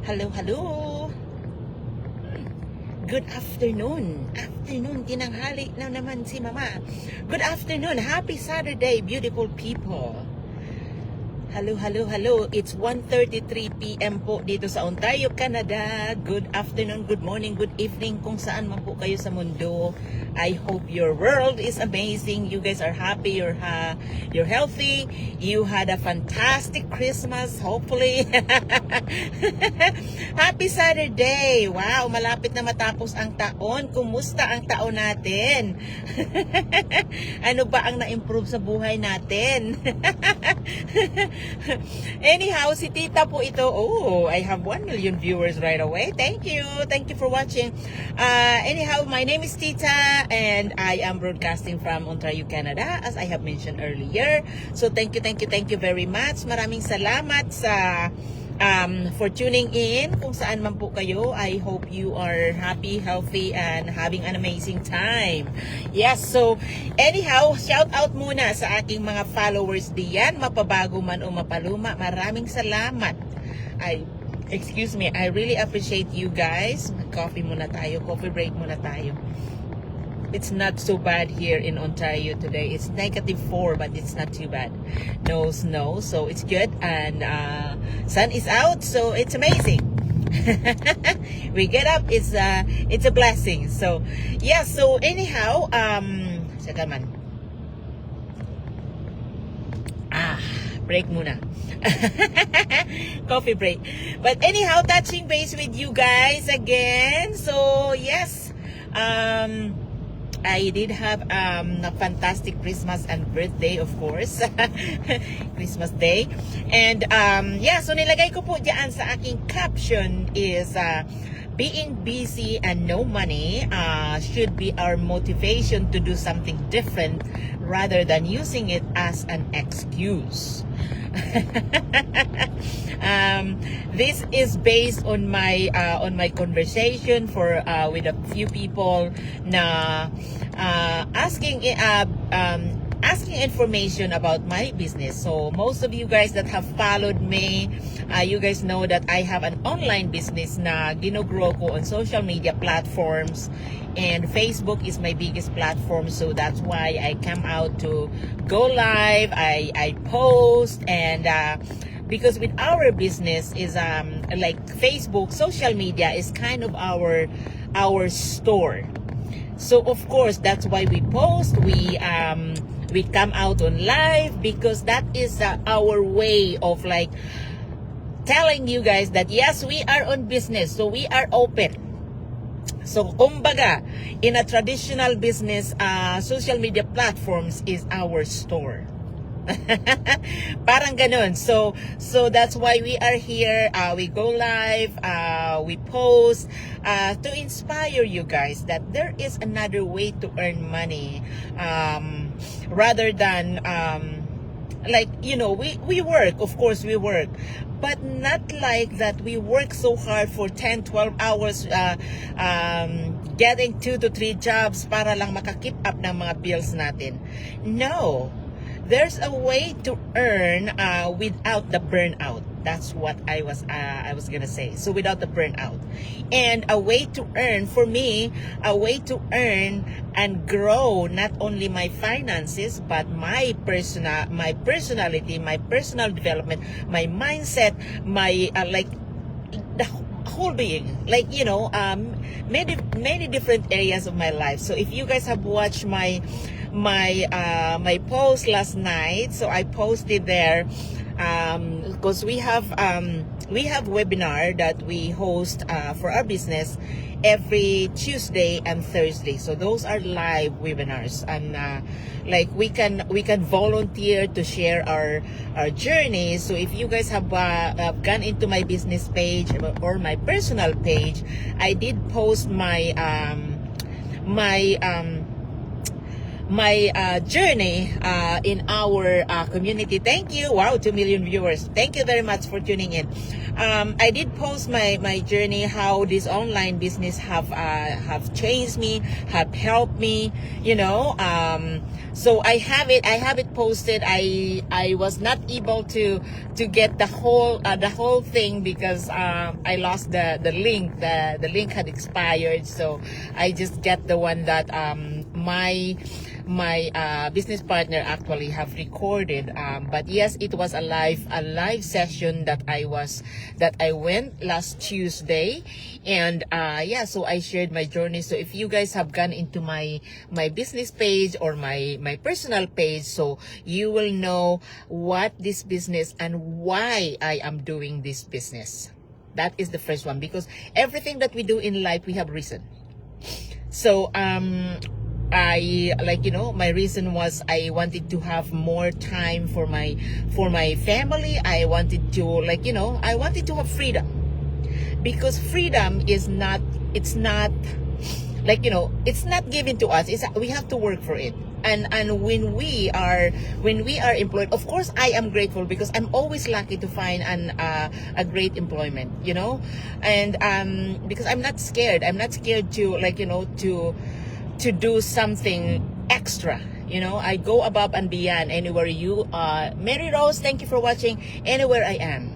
Hello, hello. Good afternoon. Tinanghali na naman si Mama. Good afternoon. Happy Saturday, beautiful people. Hello, hello, hello. It's 1:33 p.m. po dito sa Ontario, Canada. Good afternoon, good morning, good evening kung saan man po kayo sa mundo. I hope your world is amazing. You guys are happy, you're healthy. You had a fantastic Christmas, hopefully. Happy Saturday. Wow, malapit na matapos ang taon. Kumusta ang taon natin? Ano ba ang na-improve sa buhay natin? Anyhow, si Tita po ito. Oh, I have 1 million viewers right away. Thank you for watching. Anyhow, my name is Tita and I am broadcasting from Ontario, Canada, as I have mentioned earlier. So thank you very much. Maraming salamat sa for tuning in kung saan man po kayo. I hope you are happy, healthy, and having an amazing time. Yes, so anyhow, shout out muna sa aking mga followers diyan, mapabago man o mapaluma. Maraming salamat. Excuse me, I really appreciate you guys. Coffee break muna tayo. It's not so bad here in Ontario today. It's -4, but it's not too bad. No snow, so it's good. And sun is out, so it's amazing. We get up, it's a blessing. So yeah, so anyhow, sagaman. Break muna. Coffee break. But anyhow, touching base with you guys again. So yes, I did have a fantastic Christmas and birthday, of course. Christmas Day. And yeah, so nilagay ko po diyan sa aking caption is being busy and no money should be our motivation to do something different rather than using it as an excuse. This is based on my conversation with a few people na asking information about my business. So most of you guys that have followed me, you guys know that I have an online business na gino-grow ko on social media platforms, and Facebook is my biggest platform. So that's why I come out to go live. I post, and because with our business is like Facebook, social media is kind of our store. So of course that's why we post, we come out on live, because that is our way of like telling you guys that yes, we are on business, so we are open. So kumbaga, in a traditional business, social media platforms is our store. Parang ganun. So that's why we are here. We go live, we post to inspire you guys that there is another way to earn money, rather than like, you know, we work, of course we work, but not like that we work so hard for 10-12 hours getting 2 to 3 jobs para lang makakip up ng mga bills natin. No, there's a way to earn without the burnout. That's what I was gonna say. So without the burnout, and a way to earn for me, a way to earn and grow not only my finances but my personality, my personal development, my mindset, my like the whole being, like, you know, many different areas of my life. So if you guys have watched my post last night, so I posted there because we have webinar that we host for our business every Tuesday and Thursday. So those are live webinars, and like we can volunteer to share our journey. So if you guys have gone into my business page or my personal page, journey in our community. Thank you. Wow, 2 million viewers. Thank you very much for tuning in. I did post my journey, how this online business have changed me, have helped me, you know. So I have it posted. I was not able to get the whole thing because I lost the link. The link had expired, so I just get the one that my business partner actually have recorded. But yes, it was a live session that I went last Tuesday, and yeah, so I shared my journey. So if you guys have gone into my business page or my personal page, so you will know what this business and why I am doing this business. That is the first one, because everything that we do in life, we have reason. So I, like, you know, my reason was I wanted to have more time for my family. I wanted to, like, you know, I wanted to have freedom, because freedom is not, it's not, like, you know, it's not given to us. It's, we have to work for it. And when we are employed, of course I am grateful, because I'm always lucky to find a great employment, you know. And because I'm not scared to, like, you know, to do something extra, you know. I go above and beyond anywhere you Mary Rose, thank you for watching. Anywhere I am,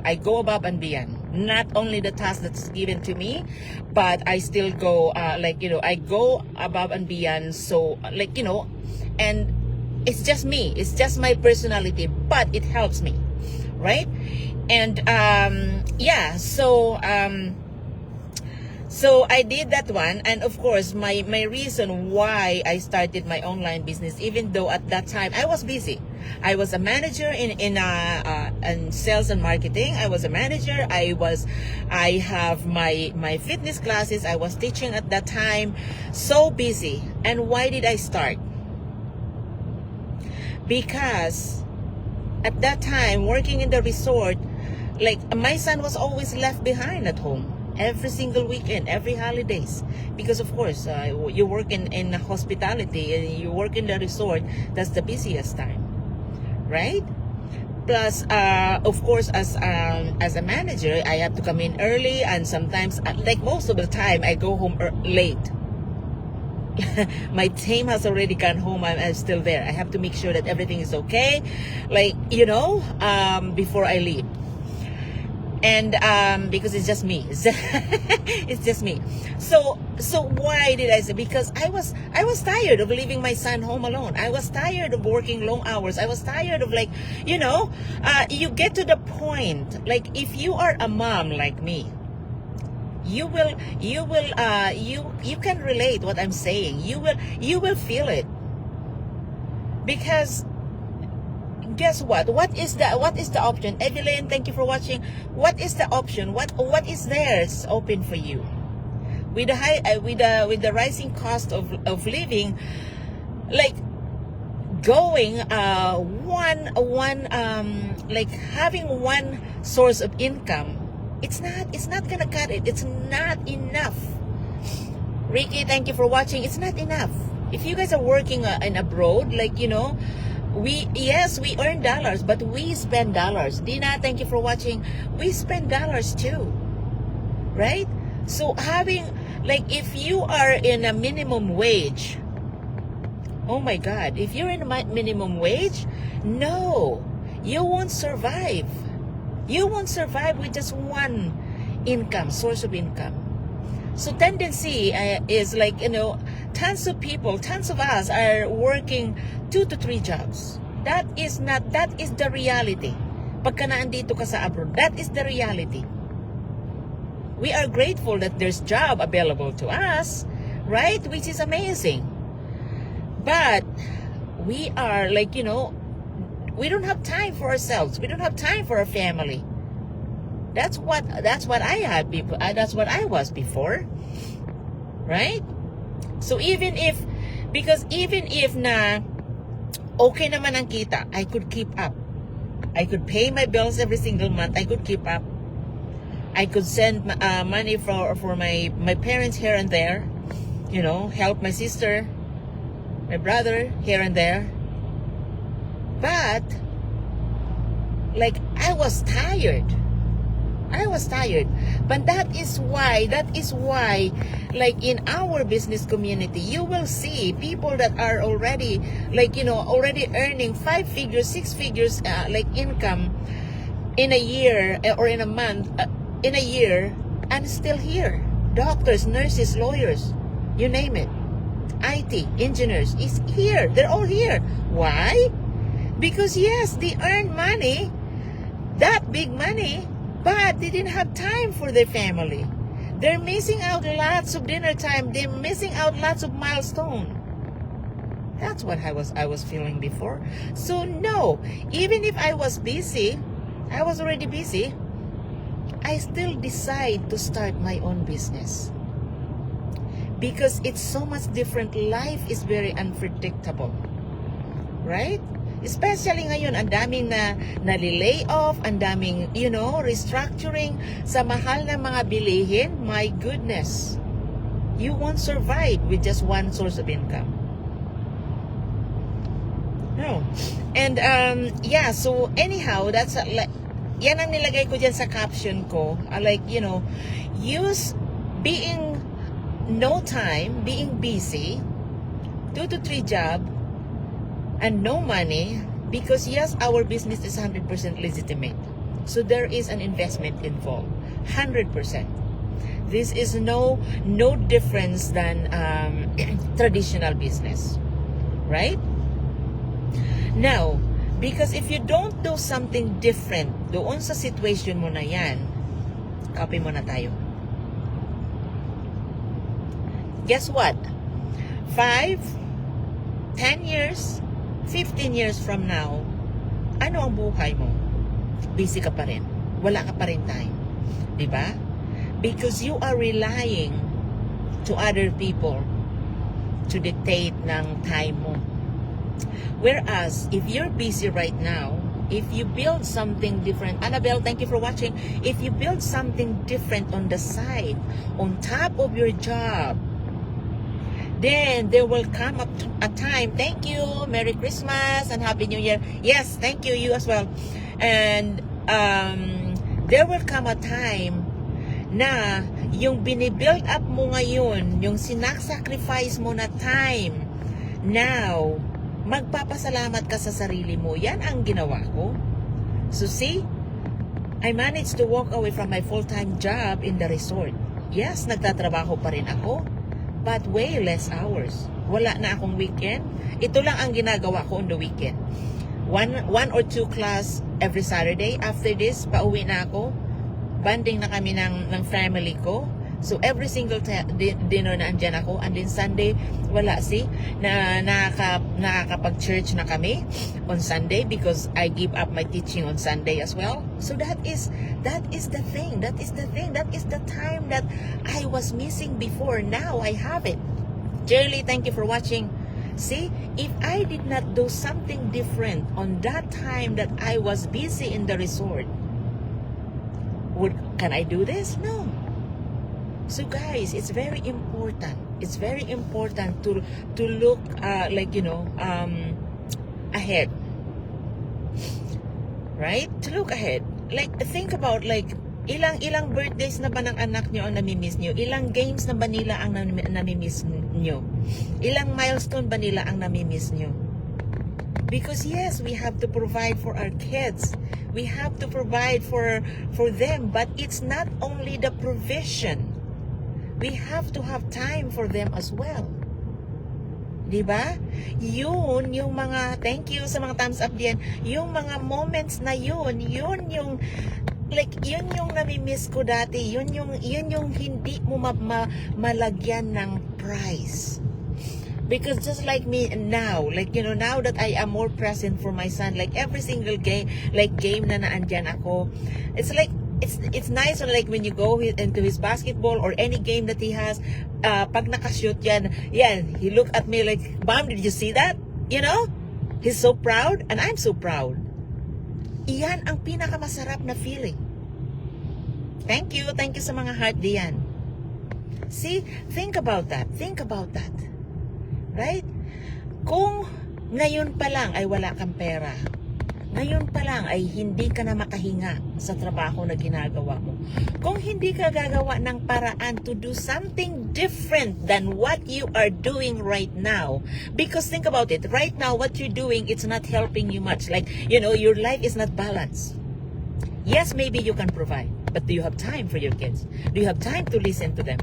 I go above and beyond. Not only the task that's given to me, but I still go, like, you know, I go above and beyond. So, like, you know, and it's just me, it's just my personality, but it helps me, right? And yeah, so I did that one. And of course, my reason why I started my online business, even though at that time I was busy. I was a manager in sales and marketing. I was a manager. I have my fitness classes. I was teaching at that time. So busy. And why did I start? Because at that time, working in the resort, like, my son was always left behind at home. Every single weekend, every holidays, because of course you work in hospitality and you work in the resort. That's the busiest time, right? Plus, of course, as a manager, I have to come in early, and sometimes, like most of the time, I go home late. My team has already gone home. I'm still there. I have to make sure that everything is okay, like, you know, before I leave. And because it's just me, it's just me. So why did I say? Because I was tired of leaving my son home alone. I was tired of working long hours. I was tired of, like, you know, you get to the point, like, if you are a mom like me, you can relate what I'm saying. You will feel it, because guess what? What is the option? Evelyn, thank you for watching. What is the option? What is there? It's open for you. With the high, with the rising cost of living, like, going like, having one source of income, it's not gonna cut it. It's not enough. Ricky, thank you for watching. It's not enough. If you guys are working in abroad, like, you know, we earn dollars, but we spend dollars. Dina, thank you for watching. We spend dollars too, right? So having, like, if you are in a minimum wage, oh my God, if you're in a minimum wage, no, you won't survive. You won't survive with just one source of income. So tendency is, like, you know, tons of people, tons of us are working 2 to 3 jobs. That is the reality. Pagka naandito ka sa abroad, that is the reality. We are grateful that there's job available to us, right? Which is amazing. But we are, like, you know, we don't have time for ourselves. We don't have time for our family. That's what I had before. That's what I was before, right? So even if na okay naman ang kita, I could keep up. I could pay my bills every single month. I could keep up. I could send money for my parents here and there, you know, help my sister. my brother here and there. But, like, I was tired. But that is why, like, in our business community, you will see people that are already, like, already earning 5 figures, 6 figures, like, income in a year or in a month, in a year, and still here. Doctors, nurses, lawyers, you name it. IT, engineers, is here. They're all here. Why? Because, yes, they earn money, that big money, but they didn't have time for their family. They're missing out lots of dinner time. They're missing out lots of milestone. That's what I was feeling before. So no, even if I was busy, I was already busy, I still decide to start my own business. Because it's so much different. Life is very unpredictable. Right? Especially ngayon, ang daming nalilay off, ang daming, restructuring sa mahal na mga bilihin. My goodness. You won't survive with just one source of income. No. And, yeah, so anyhow, that's, yan ang nilagay ko dyan sa caption ko. Like, use being no time, being busy, 2 to 3 job, and no money, because yes, our business is 100% legitimate. So there is an investment involved, 100%. This is no difference than traditional business, right? Now, because if you don't do something different doon sa situation mo na yan, copy mo na tayo. Guess what? 5, 10 years, 15 years from now, ano ang buhay mo? Busy ka pa rin. Wala ka pa rin time. Diba? Because you are relying to other people to dictate ng time mo. Whereas, if you're busy right now, if you build something different, Annabelle, thank you for watching. If you build something different on the side, on top of your job, then there will come a time. Thank you. Merry Christmas and Happy New Year. Yes, thank you. You as well. And there will come a time na yung binibuild up mo ngayon, yung sinaksacrifice mo na time, now, magpapasalamat ka sa sarili mo. Yan ang ginawa ko. So see, I managed to walk away from my full-time job in the resort. Yes, nagtatrabaho pa rin ako, but way less hours. Wala na akong weekend. Ito lang ang ginagawa ko on the weekend. One or two class every Saturday. After this, pauwi na ako. Banding na kami ng family ko. So every single dinner na andyan ako. And then Sunday, wala nakakapag-church na kami on Sunday because I give up my teaching on Sunday as well. So that is the thing. That is the time that I was missing before. Now I have it. Jerry, thank you for watching. See, if I did not do something different on that time that I was busy in the resort, can I do this? No. So guys, it's very important. It's very important to look ahead. Right? To look ahead. Like think about ilang birthdays na ba ng anak nyo ang namimiss nyo? Ilang games na ba nila ang namimiss nyo? Ilang milestone ba nila ang namimiss nyo? Because yes, we have to provide for our kids. We have to provide for them, but it's not only the provision. We have to have time for them as well. Diba? Yun yung mga, thank you sa mga thumbs up diyan. Yung mga moments na yun yung nami-miss ko dati. Yun yung hindi mo malagyan ng price. Because just like me now, now that I am more present for my son, like every single game na naandyan ako, it's like, it's nice when you go into his basketball or any game that he has, pag nakashoot yan, he look at me like, Mom, did you see that? He's so proud and I'm so proud. Iyan ang pinakamasarap na feeling. Thank you sa mga heart diyan. See, think about that. Right? Kung ngayon pa lang ay wala kang pera, ngayon pa lang ay hindi ka na makahinga sa trabaho na ginagawa mo, kung hindi ka gagawa ng paraan to do something different than what you are doing right now, because think about it, right now what you're doing, it's not helping you much. Like, your life is not balanced. Yes, maybe you can provide, but do you have time for your kids? Do you have time to listen to them?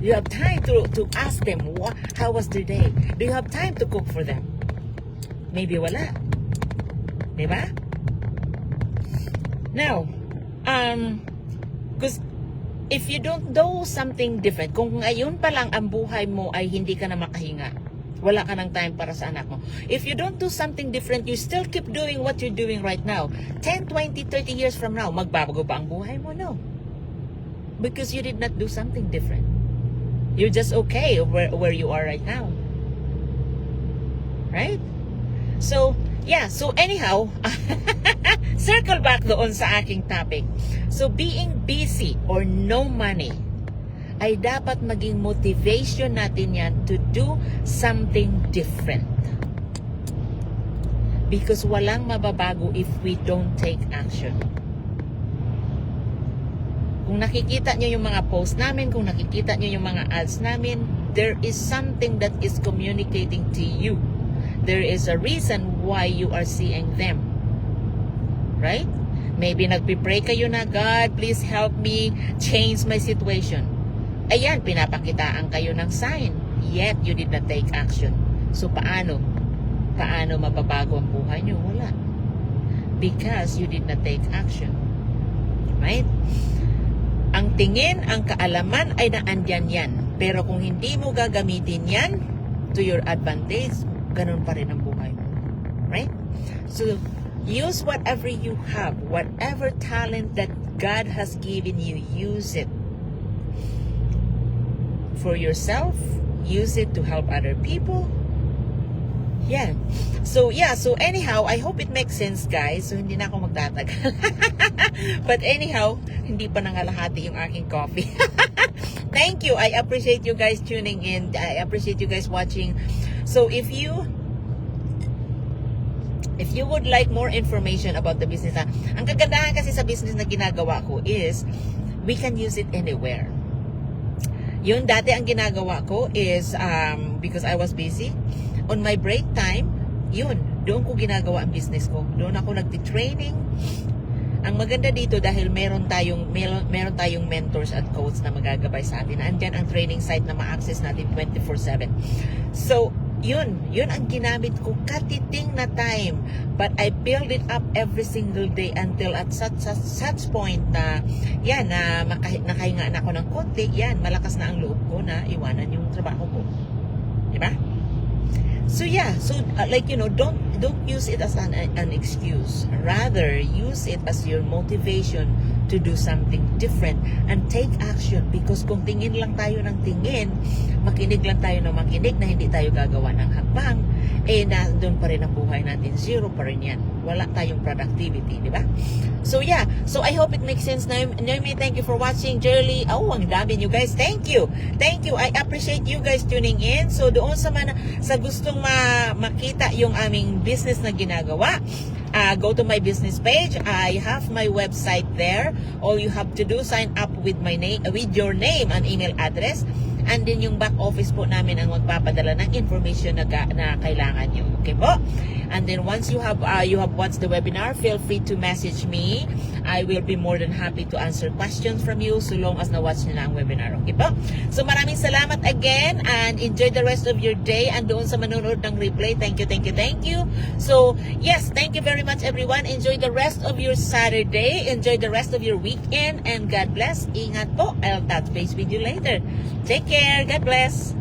Do you have time to ask them how was their day? Do you have time to cook for them? Maybe wala. Diba? Now, because if you don't do something different, kung ngayon pa lang ang buhay mo ay hindi ka na makahinga, wala ka ng time para sa anak mo. If you don't do something different, you still keep doing what you're doing right now. 10, 20, 30 years from now, magbabago ba ang buhay mo? No. Because you did not do something different. You're just okay where you are right now. Right? So, yeah. So, anyhow, circle back doon sa aking topic. So, being busy or no money ay dapat maging motivation natin yan to do something different. Because walang mababago if we don't take action. Kung nakikita nyo yung mga post namin, kung nakikita nyo yung mga ads namin, there is something that is communicating to you. There is a reason why you are seeing them. Right? Maybe nagpipray kayo na, God, please help me change my situation. Ayan, pinapakitaan kayo ng sign. Yet, you did not take action. So, paano? Paano mababago ang buhay nyo? Wala. Because you did not take action. Right? Ang tingin, ang kaalaman ay naandyan yan. Pero kung hindi mo gagamitin yan to your advantage, ganun pa rin ang buhay mo. Right? So, use whatever you have, whatever talent that God has given you, use it. For yourself, use it to help other people. Yeah. So anyhow, I hope it makes sense, guys. So hindi na ako magtatagal. But anyhow, hindi pa nangalahati yung aking coffee. Thank you. I appreciate you guys tuning in. I appreciate you guys watching. So if you would like more information about the business, ang kagandahan kasi sa business na ginagawa ko is we can use it anywhere. Yun, dati ang ginagawa ko is, because I was busy, on my break time, yun, doon ko ginagawa ang business ko. Doon ako nagti-training. Ang maganda dito dahil meron tayong mentors at coach na magagabay sa atin. Andyan ang training site na ma-access natin 24/7. So, yun ang ginamit ko, katiting na time. But I build it up every single day until at such point na, yan, na nakahinga na ako ng konti, yan, malakas na ang loob ko na iwanan yung trabaho ko. Diba? So yeah, don't use it as an excuse. Rather, use it as your motivation to do something different and take action. Because kung tingin lang tayo ng tingin, makinig lang tayo ng makinig na hindi tayo gagawa ng hakbang, doon pa rin ang buhay natin. Zero pa rin yan. Wala tayong productivity, di ba? So yeah, so I hope it makes sense. Naomi, thank you for watching. Jerly, ang dami nyo guys. Thank you. I appreciate you guys tuning in. So doon sa gustong makita yung aming business na ginagawa, go to my business page. I have my website there. All you have to do, sign up with my name, with your name and email address. And then yung back office po namin ang magpapadala ng information na kailangan nyo. Okay po? And then once you have watched the webinar, feel free to message me. I will be more than happy to answer questions from you so long as na-watch nyo na ang webinar. Okay po? So maraming salamat again and enjoy the rest of your day. And doon sa manonood ng replay, thank you. So yes, thank you very much everyone. Enjoy the rest of your Saturday. Enjoy the rest of your weekend. And God bless. Ingat po. I'll touch base with you later. Take care. God bless.